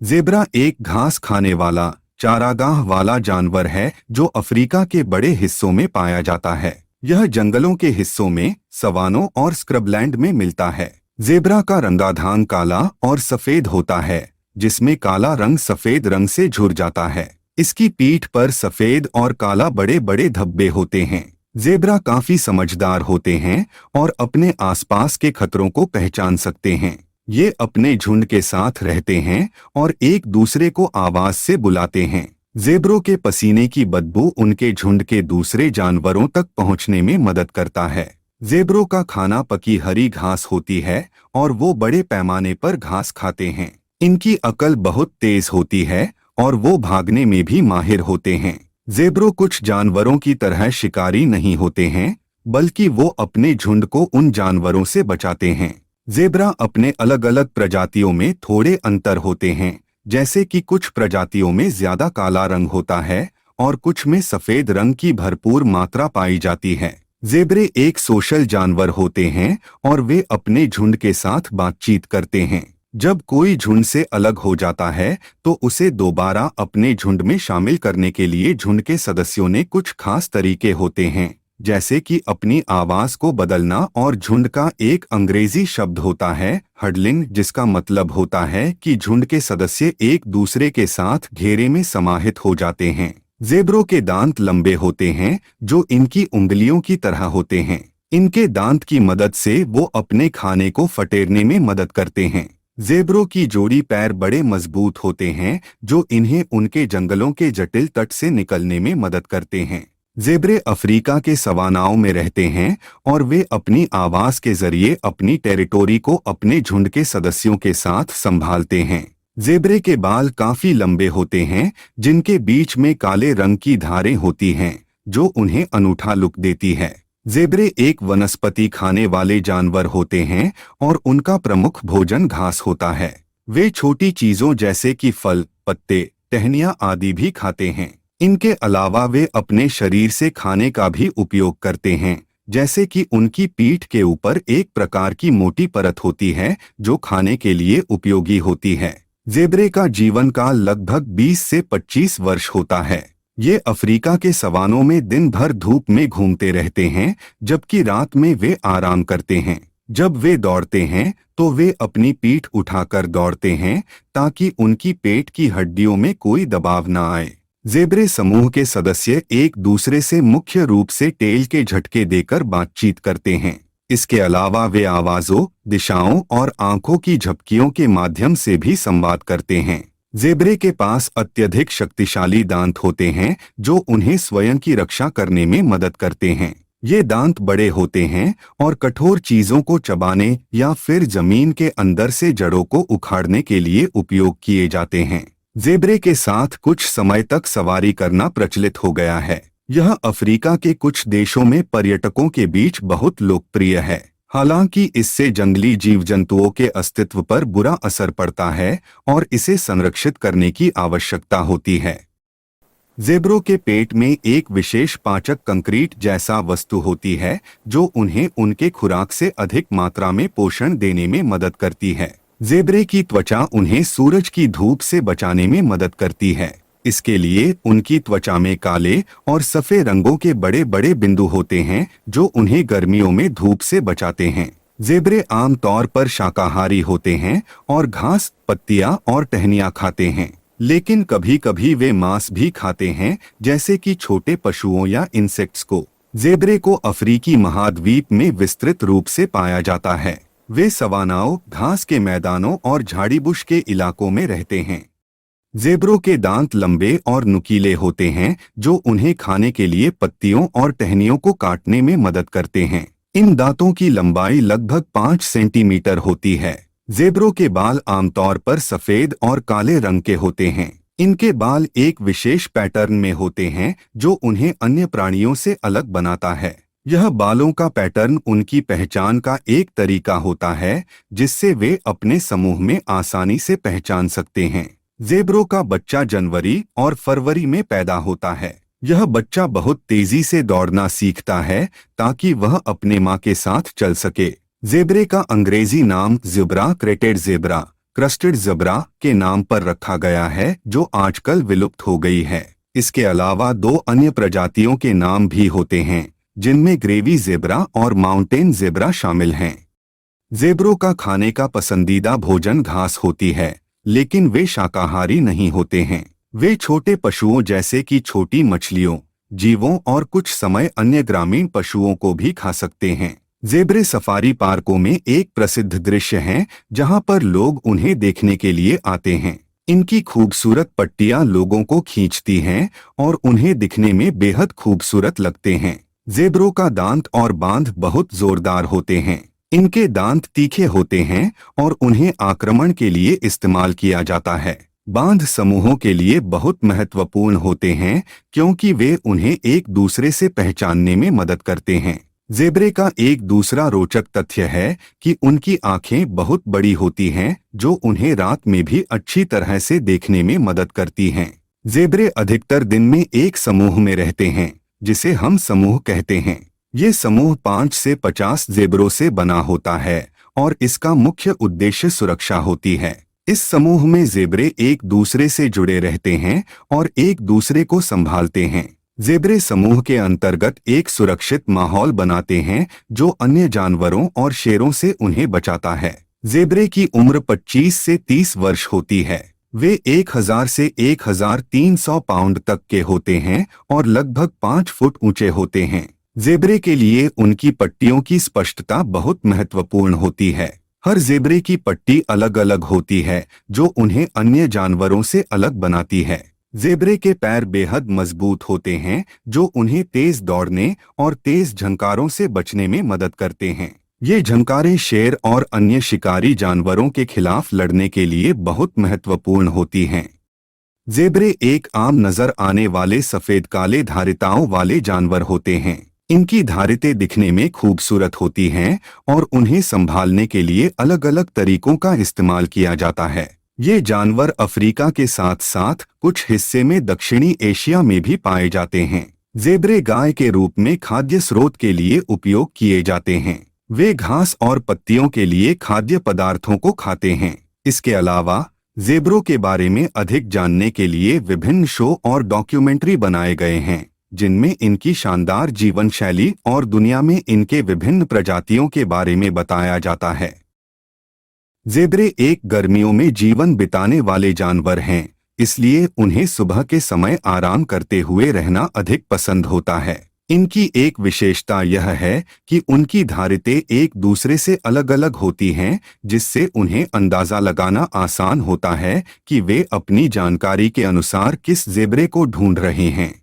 Zebra एक घास खाने वाला चारागाह वाला जानवर है जो अफ्रीका के बड़े हिस्सों में पाया जाता है। यह जंगलों के हिस्सों में, सवानों और स्क्रबलैंड में मिलता है। ज़ेब्रा का रंगाधान काला और सफेद होता है, जिसमें काला रंग सफेद रंग से झुर जाता है। इसकी पीठ पर सफेद और काला बड़े बड़े धब्बे होते हैं। ज़ेब्रा काफी समझदार होते हैं और अपने आसपास के खतरों को पहचान सकते हैं। ये अपने झुंड के साथ रहते हैं और एक दूसरे को आवाज से बुलाते हैं। ज़ेब्रों के पसीने की बदबू उनके झुंड के दूसरे जानवरों तक पहुंचने में मदद करता है। ज़ेब्रों का खाना पकी हरी घास होती है और वो बड़े पैमाने पर घास खाते हैं। इनकी अकल बहुत तेज होती है और वो भागने में भी माहिर होते हैं। ज़ेब्रो कुछ जानवरों की तरह शिकारी नहीं होते हैं, बल्कि वो अपने झुंड को उन जानवरों से बचाते हैं। ज़ेब्रा अपने अलग अलग प्रजातियों में थोड़े अंतर होते हैं, जैसे कि कुछ प्रजातियों में ज्यादा काला रंग होता है और कुछ में सफेद रंग की भरपूर मात्रा पाई जाती है। ज़ेब्रे एक सोशल जानवर होते हैं और वे अपने झुंड के साथ बातचीत करते हैं। जब कोई झुंड से अलग हो जाता है तो उसे दोबारा अपने झुंड में शामिल करने के लिए झुंड के सदस्यों ने कुछ खास तरीके होते हैं, जैसे कि अपनी आवाज को बदलना, और झुंड का एक अंग्रेजी शब्द होता है हडलिंग, जिसका मतलब होता है कि झुंड के सदस्य एक दूसरे के साथ घेरे में समाहित हो जाते हैं। ज़ेब्रों के दांत लंबे होते हैं जो इनकी उंगलियों की तरह होते हैं। इनके दांत की मदद से वो अपने खाने को फटेरने में मदद करते हैं। ज़ेब्रों की जोड़ी पैर बड़े मजबूत होते हैं जो इन्हें उनके जंगलों के जटिल तट से निकलने में मदद करते हैं। ज़ेब्रे अफ्रीका के सवानाओं में रहते हैं और वे अपनी आवाज के जरिए अपनी टेरिटोरी को अपने झुंड के सदस्यों के साथ संभालते हैं। ज़ेब्रे के बाल काफी लंबे होते हैं, जिनके बीच में काले रंग की धारें होती हैं जो उन्हें अनूठा लुक देती है। ज़ेब्रे एक वनस्पति खाने वाले जानवर होते हैं और उनका प्रमुख भोजन घास होता है। वे छोटी चीजों जैसे कि फल, पत्ते, टहनियाँ आदि भी खाते हैं। इनके अलावा वे अपने शरीर से खाने का भी उपयोग करते हैं, जैसे कि उनकी पीठ के ऊपर एक प्रकार की मोटी परत होती है जो खाने के लिए उपयोगी होती है। ज़ेब्रे का जीवन काल लगभग 20 से 25 वर्ष होता है। ये अफ्रीका के सवानों में दिन भर धूप में घूमते रहते हैं, जबकि रात में वे आराम करते हैं। जब वे दौड़ते हैं तो वे अपनी पीठ उठाकर दौड़ते हैं ताकि उनकी पेट की हड्डियों में कोई दबाव न आए। ज़ेब्रे समूह के सदस्य एक दूसरे से मुख्य रूप से टेल के झटके देकर बातचीत करते हैं। इसके अलावा वे आवाज़ों, दिशाओं और आंखों की झपकियों के माध्यम से भी संवाद करते हैं। ज़ेब्रे के पास अत्यधिक शक्तिशाली दांत होते हैं जो उन्हें स्वयं की रक्षा करने में मदद करते हैं। ये दांत बड़े होते हैं और कठोर चीजों को चबाने या फिर जमीन के अंदर से जड़ों को उखाड़ने के लिए उपयोग किए जाते हैं। ज़ेब्रे के साथ कुछ समय तक सवारी करना प्रचलित हो गया है। यह अफ्रीका के कुछ देशों में पर्यटकों के बीच बहुत लोकप्रिय है। हालांकि इससे जंगली जीव जंतुओं के अस्तित्व पर बुरा असर पड़ता है और इसे संरक्षित करने की आवश्यकता होती है। ज़ेब्रों के पेट में एक विशेष पाचक कंक्रीट जैसा वस्तु होती है जो उन्हें उनके खुराक से अधिक मात्रा में पोषण देने में मदद करती है। ज़ेब्रे की त्वचा उन्हें सूरज की धूप से बचाने में मदद करती है। इसके लिए उनकी त्वचा में काले और सफेद रंगों के बड़े बड़े बिंदु होते हैं जो उन्हें गर्मियों में धूप से बचाते हैं। ज़ेब्रे आमतौर पर शाकाहारी होते हैं और घास, पत्तियां और टहनियां खाते हैं, लेकिन कभी कभी वे मांस भी खाते हैं, जैसे कि छोटे पशुओं या इंसेक्ट्स को। ज़ेब्रे को अफ्रीकी महाद्वीप में विस्तृत रूप से पाया जाता है। वे सवानाओं, घास के मैदानों और झाड़ीबुश के इलाकों में रहते हैं। ज़ेब्रों के दांत लंबे और नुकीले होते हैं जो उन्हें खाने के लिए पत्तियों और टहनियों को काटने में मदद करते हैं। इन दांतों की लंबाई लगभग 5 सेंटीमीटर होती है। ज़ेब्रों के बाल आमतौर पर सफेद और काले रंग के होते हैं। इनके बाल एक विशेष पैटर्न में होते हैं जो उन्हें अन्य प्राणियों से अलग बनाता है। यह बालों का पैटर्न उनकी पहचान का एक तरीका होता है जिससे वे अपने समूह में आसानी से पहचान सकते हैं। ज़ेब्रों का बच्चा जनवरी और फरवरी में पैदा होता है। यह बच्चा बहुत तेजी से दौड़ना सीखता है ताकि वह अपने मां के साथ चल सके। ज़ेब्रे का अंग्रेजी नाम ज़ेब्रा क्रेटेड ज़ेब्रा क्रस्टेड ज़ेब्रा के नाम पर रखा गया है, जो आजकल विलुप्त हो गई है। इसके अलावा 2 अन्य प्रजातियों के नाम भी होते हैं, जिनमें ग्रेवी ज़ेब्रा और माउंटेन ज़ेब्रा शामिल हैं। ज़ेब्रों का खाने का पसंदीदा भोजन घास होती है, लेकिन वे शाकाहारी नहीं होते हैं। वे छोटे पशुओं जैसे कि छोटी मछलियों, जीवों और कुछ समय अन्य ग्रामीण पशुओं को भी खा सकते हैं। ज़ेब्रे सफारी पार्कों में एक प्रसिद्ध दृश्य हैं, जहां पर लोग उन्हें देखने के लिए आते हैं। इनकी खूबसूरत पट्टियां लोगों को खींचती हैं और उन्हें दिखने में बेहद खूबसूरत लगते हैं। ज़ेब्रों का दांत और बांध बहुत जोरदार होते हैं। इनके दांत तीखे होते हैं और उन्हें आक्रमण के लिए इस्तेमाल किया जाता है। बांध समूहों के लिए बहुत महत्वपूर्ण होते हैं, क्योंकि वे उन्हें एक दूसरे से पहचानने में मदद करते हैं। ज़ेब्रे का एक दूसरा रोचक तथ्य है कि उनकी आंखें बहुत बड़ी होती हैं, जो उन्हें रात में भी अच्छी तरह से देखने में मदद करती हैं। ज़ेब्रे अधिकतर दिन में एक समूह में रहते हैं, जिसे हम समूह कहते हैं। ये समूह 5 से 50 ज़ेब्रों से बना होता है और इसका मुख्य उद्देश्य सुरक्षा होती है। इस समूह में ज़ेब्रे एक दूसरे से जुड़े रहते हैं और एक दूसरे को संभालते हैं। ज़ेब्रे समूह के अंतर्गत एक सुरक्षित माहौल बनाते हैं, जो अन्य जानवरों और शेरों से उन्हें बचाता है। ज़ेब्रे की उम्र 25 से 30 वर्ष होती है। वे 1000 से 1300 पाउंड तक के होते हैं और लगभग 5 फुट ऊंचे होते हैं। ज़ेब्रे के लिए उनकी पट्टियों की स्पष्टता बहुत महत्वपूर्ण होती है। हर ज़ेब्रे की पट्टी अलग अलग होती है, जो उन्हें अन्य जानवरों से अलग बनाती है। ज़ेब्रे के पैर बेहद मजबूत होते हैं, जो उन्हें तेज दौड़ने और तेज झंकारों से बचने में मदद करते हैं। ये झंकारें शेर और अन्य शिकारी जानवरों के खिलाफ लड़ने के लिए बहुत महत्वपूर्ण होती हैं। ज़ेब्रे एक आम नजर आने वाले सफेद काले धारिताओं वाले जानवर होते हैं। इनकी धारितें दिखने में खूबसूरत होती हैं और उन्हें संभालने के लिए अलग अलग तरीकों का इस्तेमाल किया जाता है। ये जानवर अफ्रीका के साथ साथ कुछ हिस्से में दक्षिणी एशिया में भी पाए जाते हैं। ज़ेब्रे गाय के रूप में खाद्य स्रोत के लिए उपयोग किए जाते हैं। वे घास और पत्तियों के लिए खाद्य पदार्थों को खाते हैं। इसके अलावा ज़ेब्रों के बारे में अधिक जानने के लिए विभिन्न शो और डॉक्यूमेंट्री बनाए गए हैं, जिनमें इनकी शानदार जीवन शैली और दुनिया में इनके विभिन्न प्रजातियों के बारे में बताया जाता है। ज़ेब्रे एक गर्मियों में जीवन बिताने वाले जानवर हैं, इसलिए उन्हें सुबह के समय आराम करते हुए रहना अधिक पसंद होता है। इनकी एक विशेषता यह है कि उनकी धारितें एक दूसरे से अलग अलग होती हैं, जिससे उन्हें अंदाजा लगाना आसान होता है कि वे अपनी जानकारी के अनुसार किस ज़ेब्रे को ढूंढ रहे हैं।